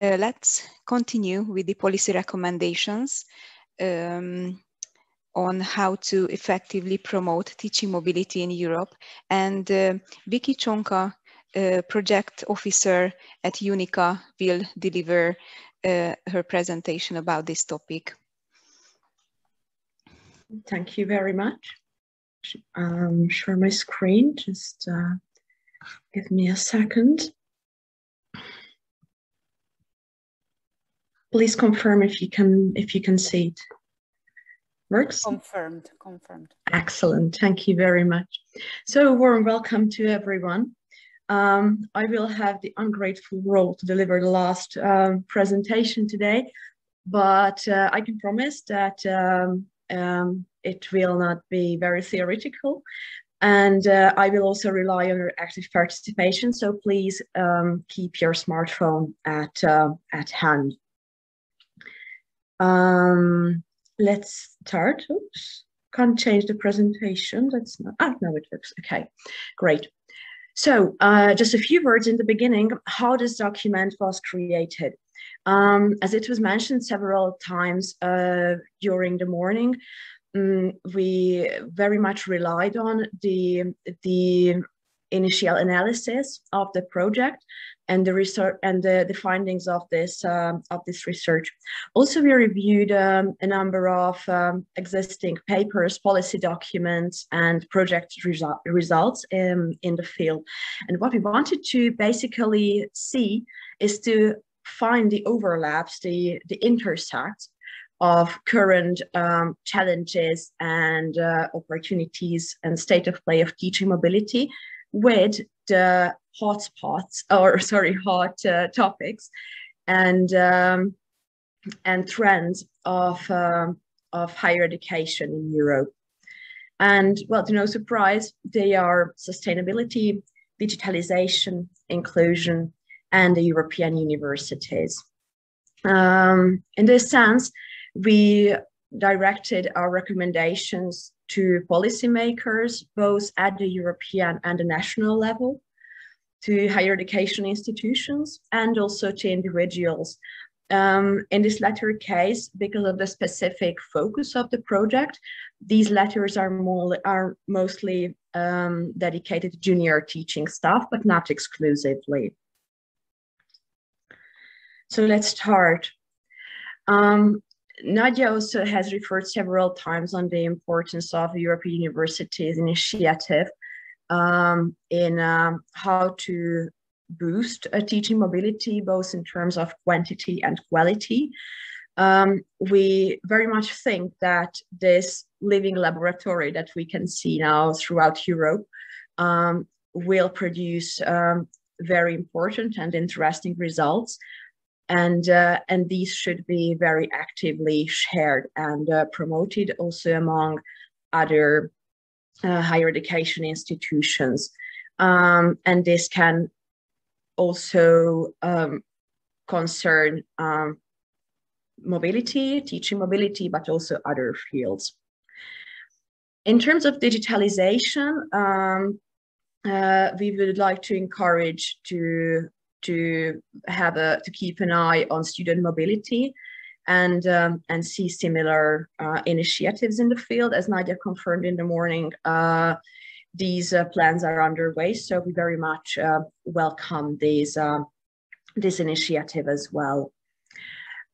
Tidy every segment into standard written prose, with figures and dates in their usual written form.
Let's continue with the policy recommendations on how to effectively promote teaching mobility in Europe. And Viki Csonka, project officer at UNICA, will deliver her presentation about this topic. Thank you very much. Share my screen, just give me a second. Please confirm if you can see it. Works? Confirmed. Excellent, thank you very much. So warm welcome to everyone. I will have the ungrateful role to deliver the last presentation today, but I can promise that it will not be very theoretical, and I will also rely on your active participation, so please keep your smartphone at hand. Let's start. Oops, can't change the presentation. That's not, no, it works. Okay, great. So just a few words in the beginning, how this document was created. As it was mentioned several times during the morning, we very much relied on the initial analysis of the project and the research and the findings of this research. Also, we reviewed a number of existing papers, policy documents, and project results in the field. And what we wanted to basically see is to find the overlaps, the intersects of current challenges and opportunities and state of play of teaching mobility with the hot topics and trends of higher education in Europe. And well, to no surprise, they are sustainability, digitalization, inclusion, and the European universities. In this sense, we directed our recommendations to policymakers, both at the European and the national level, to higher education institutions, and also to individuals. In this latter case, because of the specific focus of the project, these letters are mostly dedicated to junior teaching staff, but not exclusively. So let's start. Nadia also has referred several times on the importance of the European Universities initiative in how to boost teaching mobility, both in terms of quantity and quality. We very much think that this living laboratory that we can see now throughout Europe will produce very important and interesting results. And these should be very actively shared and promoted also among other higher education institutions. And this can also concern mobility, teaching mobility, but also other fields. In terms of digitalization, we would like to encourage to keep an eye on student mobility and see similar initiatives in the field. As Nadia confirmed in the morning, these plans are underway, so we very much welcome this initiative as well.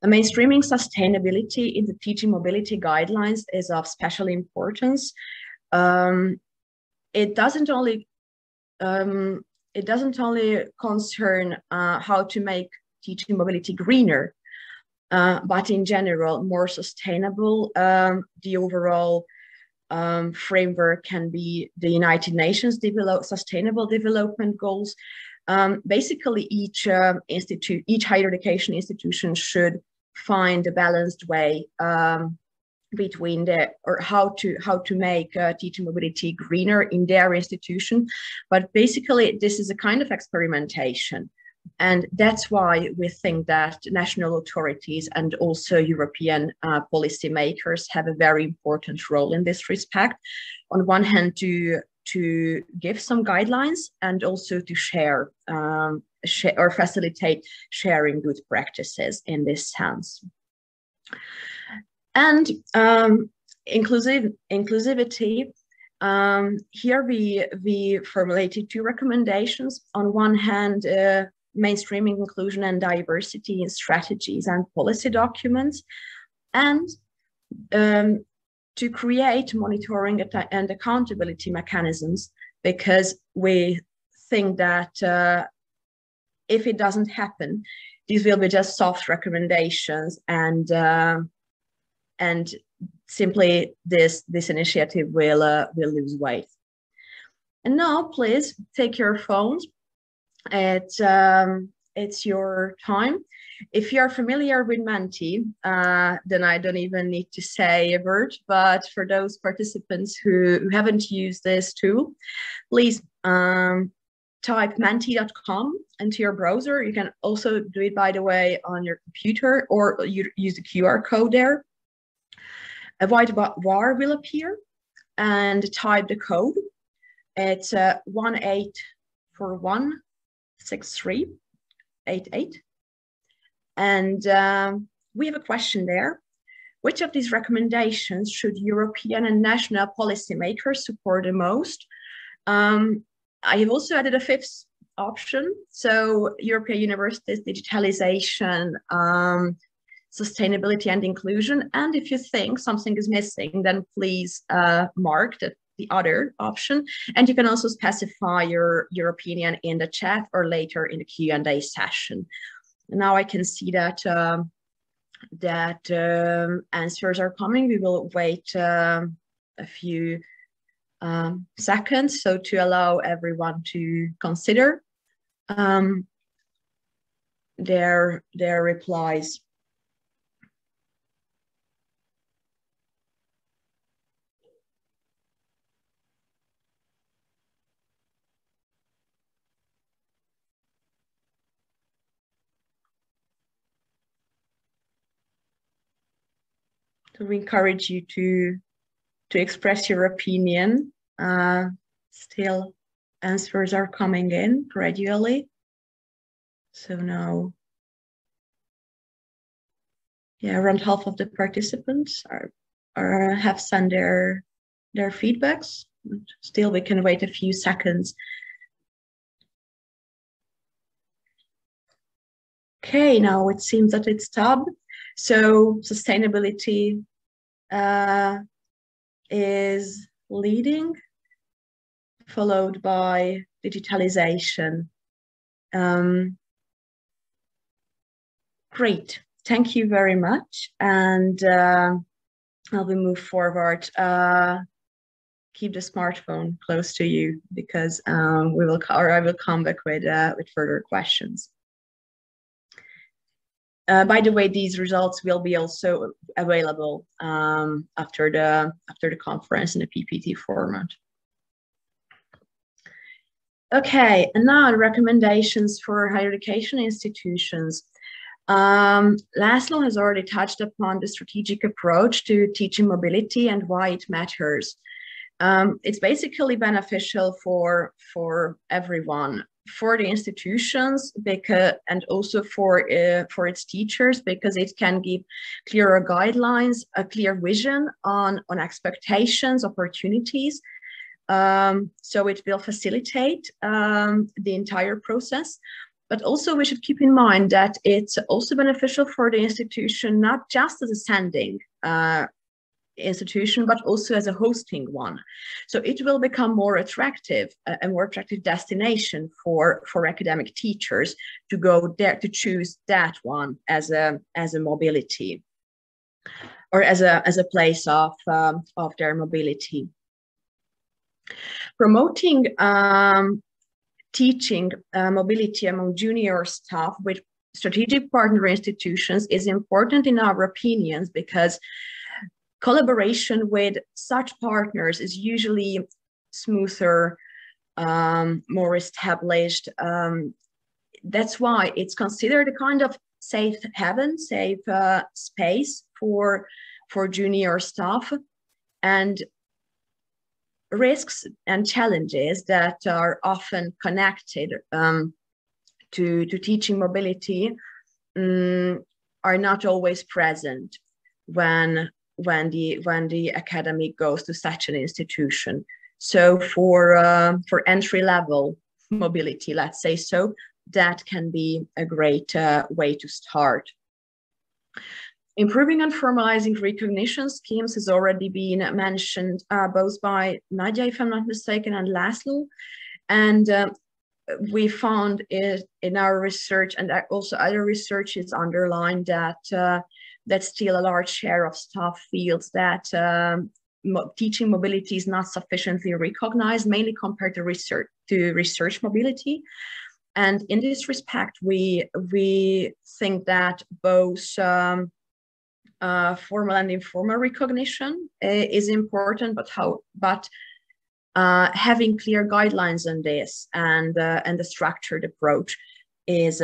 The mainstreaming sustainability in the teaching mobility guidelines is of special importance. It doesn't only concern how to make teaching mobility greener, but in general more sustainable. The overall framework can be the United Nations Sustainable Development Goals. Basically, each higher education institution should find a balanced way between how to make teaching mobility greener in their institution. But basically, this is a kind of experimentation. And that's why we think that national authorities and also European policymakers have a very important role in this respect. On one hand, to to give some guidelines and also to share or facilitate sharing good practices in this sense. And inclusivity, here we formulated 2 recommendations. On one hand, mainstreaming inclusion and diversity in strategies and policy documents, and to create monitoring and accountability mechanisms, because we think that if it doesn't happen, these will be just soft recommendations, and simply this initiative will lose weight. And now, please take your phones. It's your time. If you are familiar with Menti, then I don't even need to say a word, but for those participants who haven't used this tool, please type menti.com into your browser. You can also do it, by the way, on your computer, or you use the QR code there. A white bar will appear, and type the code. It's 18416388. And we have a question there. Which of these recommendations should European and national policymakers support the most? I have also added a 5th option. So European universities, digitalization, sustainability and inclusion. And if you think something is missing, then please mark the other option. And you can also specify your opinion in the chat or later in the Q&A session. Now I can see that answers are coming. We will wait a few seconds, so to allow everyone to consider their replies. So we encourage you to express your opinion. Still, answers are coming in gradually. So now, yeah, around half of the participants have sent their feedbacks. Still, we can wait a few seconds. Okay, now it seems that it's tab. So sustainability is leading, followed by digitalization. Great, thank you very much. And I'll move forward. Keep the smartphone close to you, because I will come back with further questions. By the way, these results will be also available after the conference in the PPT format. Okay, and now the recommendations for higher education institutions. Laszlo has already touched upon the strategic approach to teaching mobility and why it matters. It's basically beneficial for everyone, for the institutions, and also for its teachers, because it can give clearer guidelines, a clear vision on expectations, opportunities. So it will facilitate the entire process. But also we should keep in mind that it's also beneficial for the institution, not just as a sending institution, but also as a hosting one. So it will become more attractive, a more attractive destination for academic teachers to go there, to choose that one as a mobility, or as a place of their mobility. Promoting teaching mobility among junior staff with strategic partner institutions is important in our opinions, because collaboration with such partners is usually smoother, more established. That's why it's considered a kind of safe haven, safe space for junior staff. And risks and challenges that are often connected to teaching mobility are not always present when the academic goes to such an institution. So for entry level mobility, let's say so, that can be a great way to start. Improving and formalizing recognition schemes has already been mentioned both by Nadia, if I'm not mistaken, and Laszlo. And we found it in our research, and also other researches underlined that that still a large share of staff feels that teaching mobility is not sufficiently recognized, mainly compared to research mobility. And in this respect, we think that both formal and informal recognition is important, but having clear guidelines on this and the structured approach is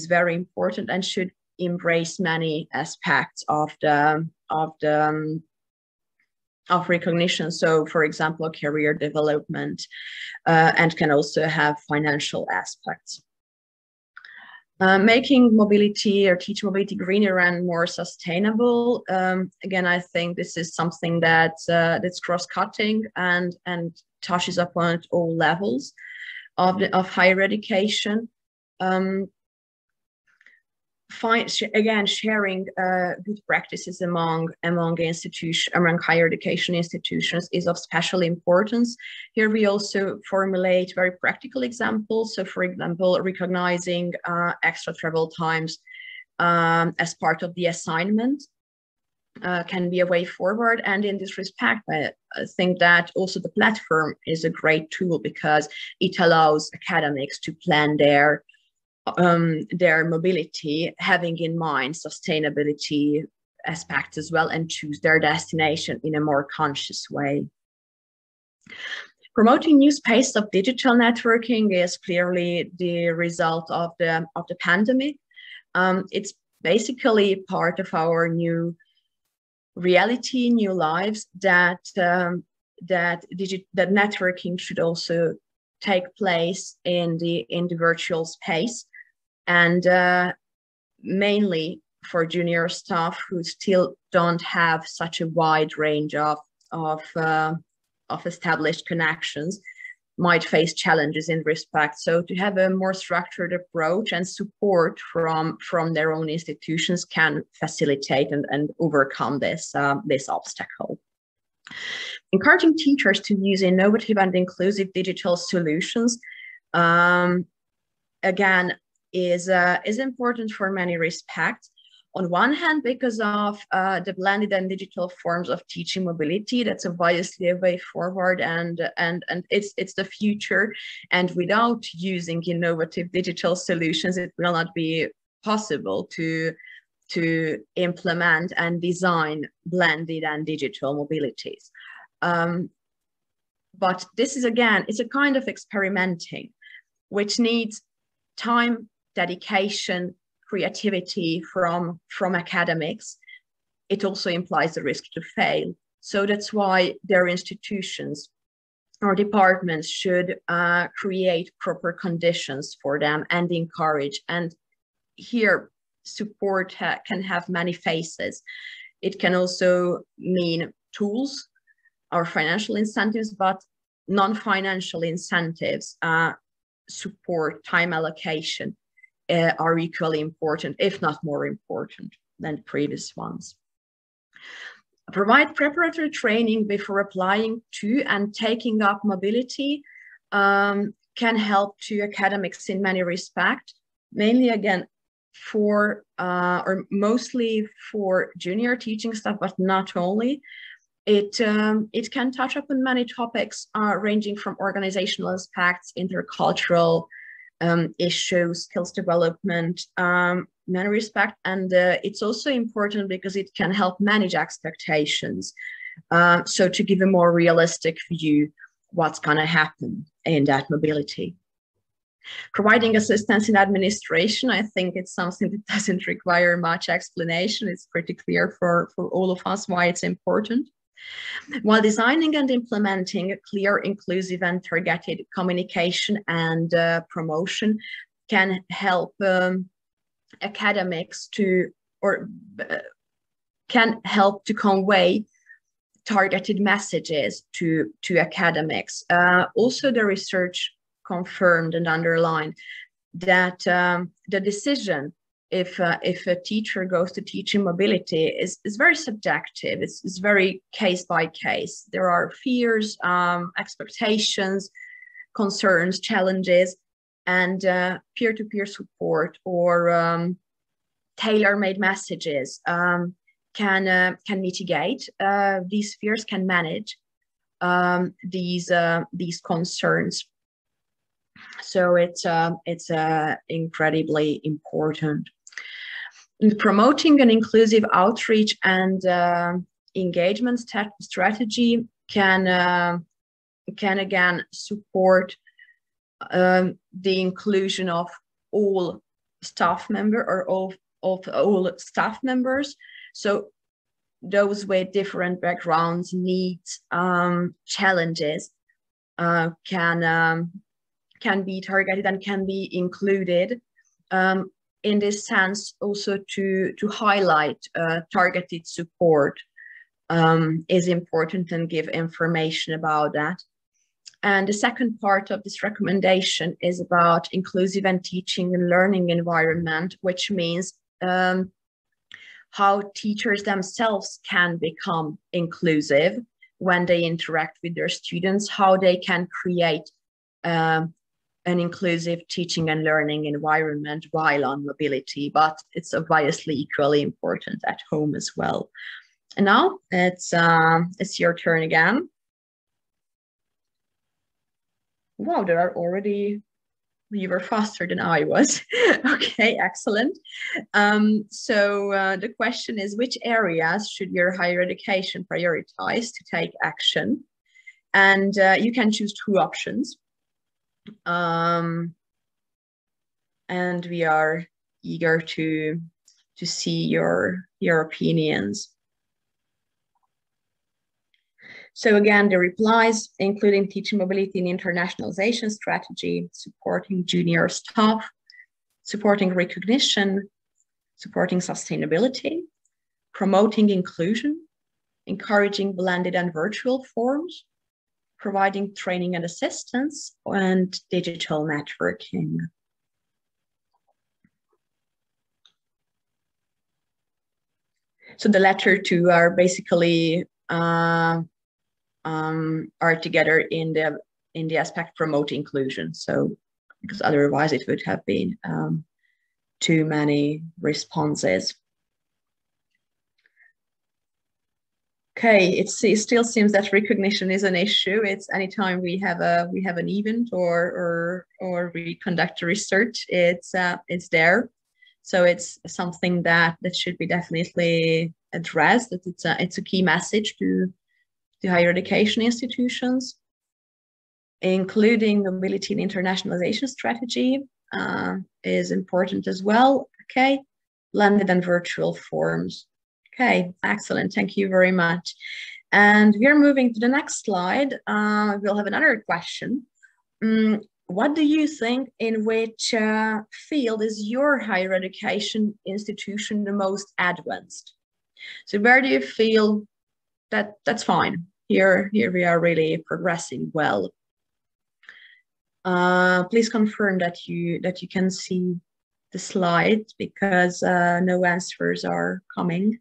very important and should embrace many aspects of recognition. So, for example, career development, and can also have financial aspects. Making mobility or teach mobility greener and more sustainable. Again, I think this is something that's cross-cutting and touches upon all levels of higher education. Sharing good practices among higher education institutions is of special importance. Here we also formulate very practical examples. So, for example, recognizing extra travel times as part of the assignment can be a way forward. And in this respect, I think that also the platform is a great tool because it allows academics to plan their mobility, having in mind sustainability aspects as well, and choose their destination in a more conscious way. Promoting new space of digital networking is clearly the result of the pandemic. It's basically part of our new reality, new lives, that networking should also take place in the virtual space, and mainly for junior staff who still don't have such a wide range of established connections might face challenges in respect. So to have a more structured approach and support from their own institutions can facilitate and overcome this obstacle. Encouraging teachers to use innovative and inclusive digital solutions, again, is important for many respects. On one hand, because of the blended and digital forms of teaching mobility, that's obviously a way forward, and it's the future. And without using innovative digital solutions, it will not be possible to implement and design blended and digital mobilities. But this is, again, it's a kind of experimenting, which needs time, dedication, creativity from academics. It also implies the risk to fail. So that's why their institutions or departments should create proper conditions for them and encourage. And here, support can have many faces. It can also mean tools or financial incentives, but non-financial incentives, support, time allocation, are equally important, if not more important than the previous ones. Provide preparatory training before applying to and taking up mobility can help to academics in many respects, mainly, again, for or mostly for junior teaching staff, but not only. It can touch upon many topics ranging from organizational aspects, intercultural issues, skills development, many respects. And it's also important because it can help manage expectations. So to give a more realistic view what's going to happen in that mobility. Providing assistance in administration, I think it's something that doesn't require much explanation. It's pretty clear for all of us why it's important. While designing and implementing a clear, inclusive, and targeted communication and promotion can help academics to, or can help to convey targeted messages to academics. Also, the research confirmed and underlined that the decision if a teacher goes to teaching mobility is very subjective. It's very case by case. There are fears, expectations, concerns, challenges, and peer-to-peer support or tailor-made messages can mitigate these fears, can manage these concerns. So it's incredibly important. Promoting an inclusive outreach and engagement strategy can again support the inclusion of all staff members or of all staff members. So those with different backgrounds, needs, challenges can be targeted and can be included. In this sense, also to highlight targeted support is important and give information about that. And the second part of this recommendation is about inclusive and teaching and learning environment, which means how teachers themselves can become inclusive when they interact with their students, how they can create an inclusive teaching and learning environment while on mobility, but it's obviously equally important at home as well. And now it's your turn again. Wow, there are already, you were faster than I was. Okay, excellent. So the question is, which areas should your higher education prioritize to take action? And you can choose 2 options. And we are eager to see your opinions. So again, the replies, including teaching mobility and internationalization strategy, supporting junior staff, supporting recognition, supporting sustainability, promoting inclusion, encouraging blended and virtual forms, providing training and assistance, and digital networking. So the latter 2 are basically are together in the aspect promote inclusion. So because otherwise it would have been too many responses. Okay, it still seems that recognition is an issue. It's anytime we have an event or we conduct research, it's there. So it's something that should be definitely addressed. That it's a key message to higher education institutions, including mobility and internationalization strategy is important as well. Okay, blended and virtual forms. Okay, excellent. Thank you very much. And we are moving to the next slide. We'll have another question. What do you think, in which field is your higher education institution the most advanced? So where do you feel that that's fine? Here we are really progressing well. Please confirm that you can see the slide, because no answers are coming.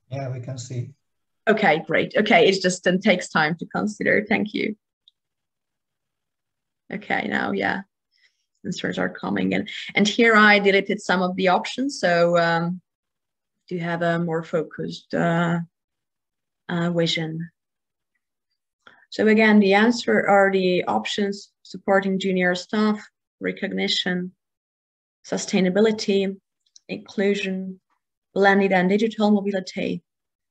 Yeah, we can see. Okay, great. Okay, it just then takes time to consider. Thank you. Okay, now, yeah, answers are coming in. And here I deleted some of the options, so to have a more focused vision. So again, the answer are the options: supporting junior staff, recognition, sustainability, inclusion, blended and digital mobility,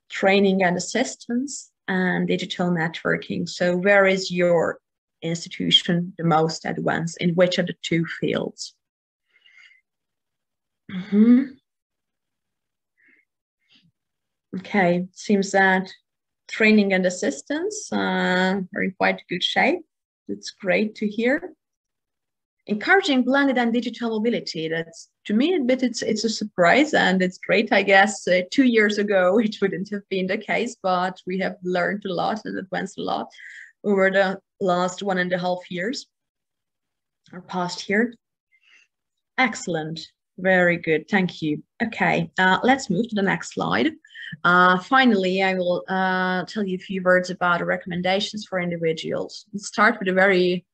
training and assistance, and digital networking. So where is your institution the most advanced? In which of the 2 fields? Okay, seems that training and assistance are in quite good shape. It's great to hear. Encouraging blended and digital mobility. That's, to me, but it's a surprise, and it's great. I guess 2 years ago it wouldn't have been the case, but we have learned a lot and advanced a lot over the last 1.5 years or past year. Excellent, very good, thank you. Okay, let's move to the next slide. Finally, I will tell you a few words about the recommendations for individuals. Let's start with a very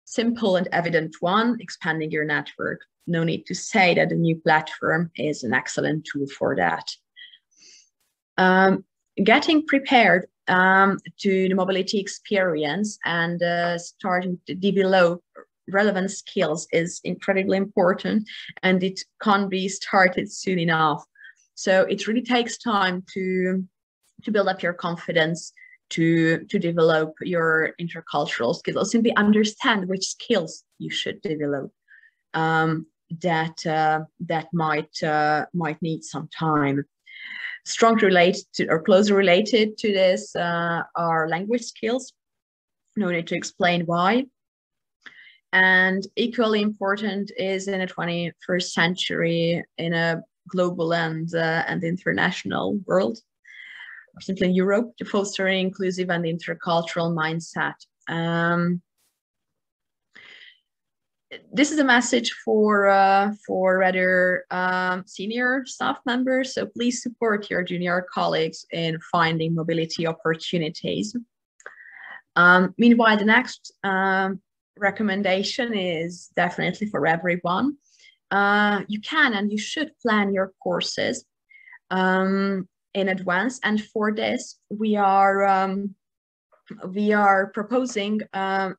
simple and evident one: expanding your network. No need to say that the new platform is an excellent tool for that. Getting prepared to the mobility experience and starting to develop relevant skills is incredibly important, and it can't be started soon enough. So it really takes time to build up your confidence, to develop your intercultural skills, or simply understand which skills you should develop. That might need some time. Strongly related to, or closely related to this, are language skills. No need to explain why. And equally important is in a 21st century, in a global and international world, or simply in Europe, to foster an inclusive and intercultural mindset. This is a message for rather senior staff members, so please support your junior colleagues in finding mobility opportunities. Meanwhile, the next recommendation is definitely for everyone. You can and you should plan your courses in advance, and for this we are proposing a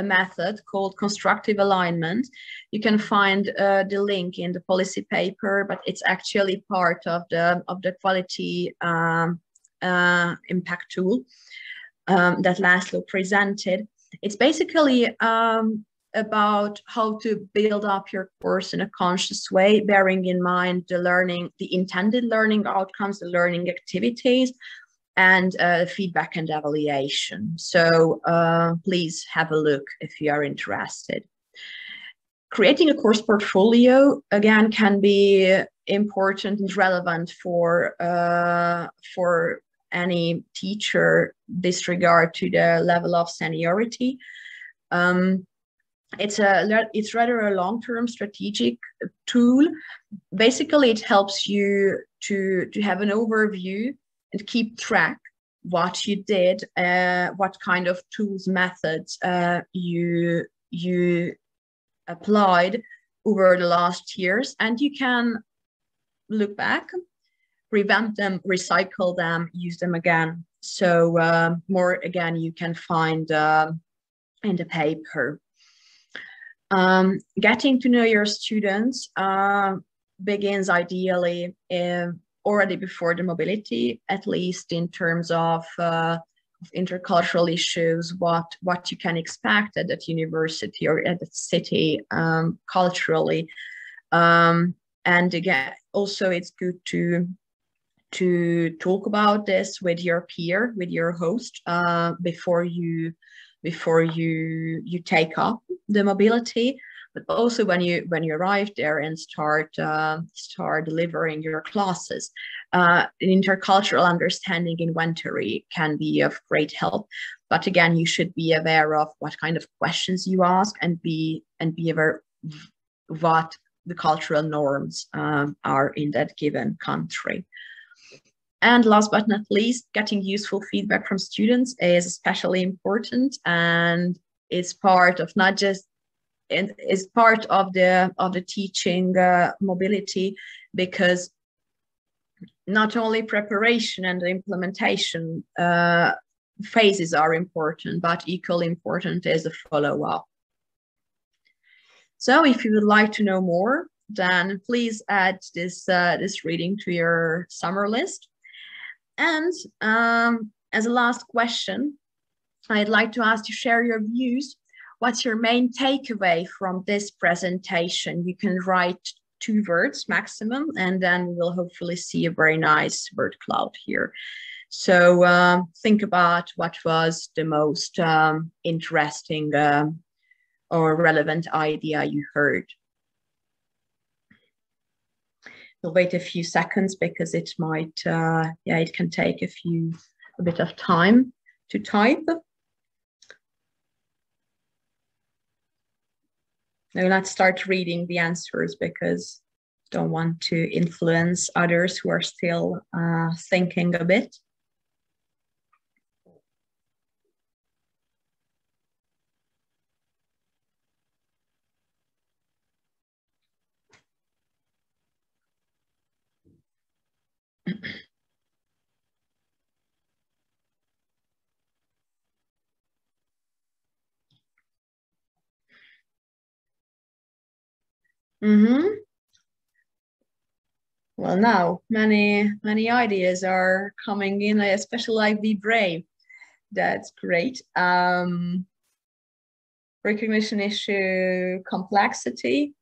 method called constructive alignment. You can find the link in the policy paper, but it's actually part of the quality impact tool that Laszlo presented. It's basically about how to build up your course in a conscious way, bearing in mind the intended learning outcomes, the learning activities, and feedback and evaluation. So please have a look if you are interested. Creating a course portfolio, again, can be important and relevant for any teacher, disregard to the level of seniority. It's rather a long-term strategic tool. Basically, it helps you to have an overview and keep track what you did, what kind of tools, methods you applied over the last years, and you can look back, revamp them, recycle them, use them again. So more again, you can find in the paper. Getting to know your students begins ideally already before the mobility, at least in terms of intercultural issues, what you can expect at that university or at that city culturally. And again, also it's good to talk about this with your peer, with your host, before you take up the mobility, but also when you arrive there and start delivering your classes. An intercultural understanding inventory can be of great help, but again, you should be aware of what kind of questions you ask, and be aware of what the cultural norms are in that given country. And last but not least, getting useful feedback from students is especially important, and it's part of is part of the teaching mobility, because not only preparation and implementation phases are important, but equally important is the follow-up. So if you would like to know more, then please add this reading to your summer list. And as a last question, I'd like to ask you to share your views. What's your main takeaway from this presentation? You can write 2 words maximum, and then we'll hopefully see a very nice word cloud here. So think about what was the most interesting or relevant idea you heard. We'll wait a few seconds because it might, it can take a bit of time to type. Now let's start reading the answers because I don't want to influence others who are still thinking a bit. Well, now many ideas are coming in, especially like be brave. That's great. Recognition issue, complexity,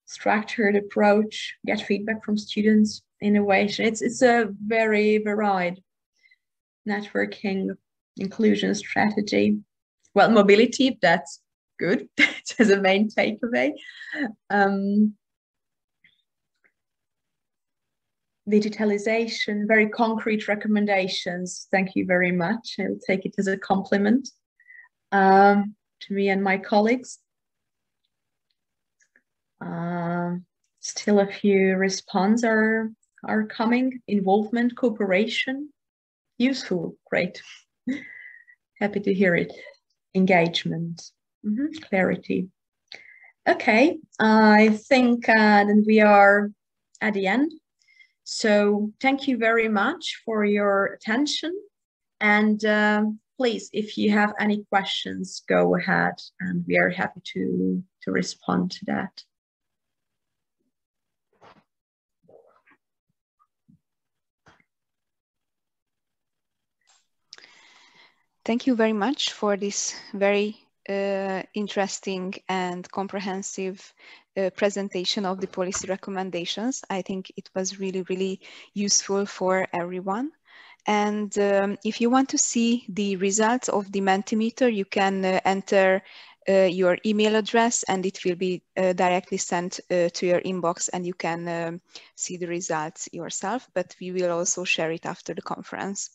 structured approach, get feedback from students, innovation. It's a very varied networking, inclusion strategy. Well, mobility, that's good. That's a main takeaway. Digitalization, very concrete recommendations. Thank you very much. I'll take it as a compliment to me and my colleagues. Still a few responses are coming. Involvement, cooperation, useful, great. Happy to hear it. Engagement, clarity. Okay, I think then we are at the end. So thank you very much for your attention. And please, if you have any questions, go ahead and we are happy to respond to that. Thank you very much for this very interesting and comprehensive presentation of the policy recommendations. I think it was really, really useful for everyone. And if you want to see the results of the Mentimeter, you can enter your email address and it will be directly sent to your inbox and you can see the results yourself, but we will also share it after the conference.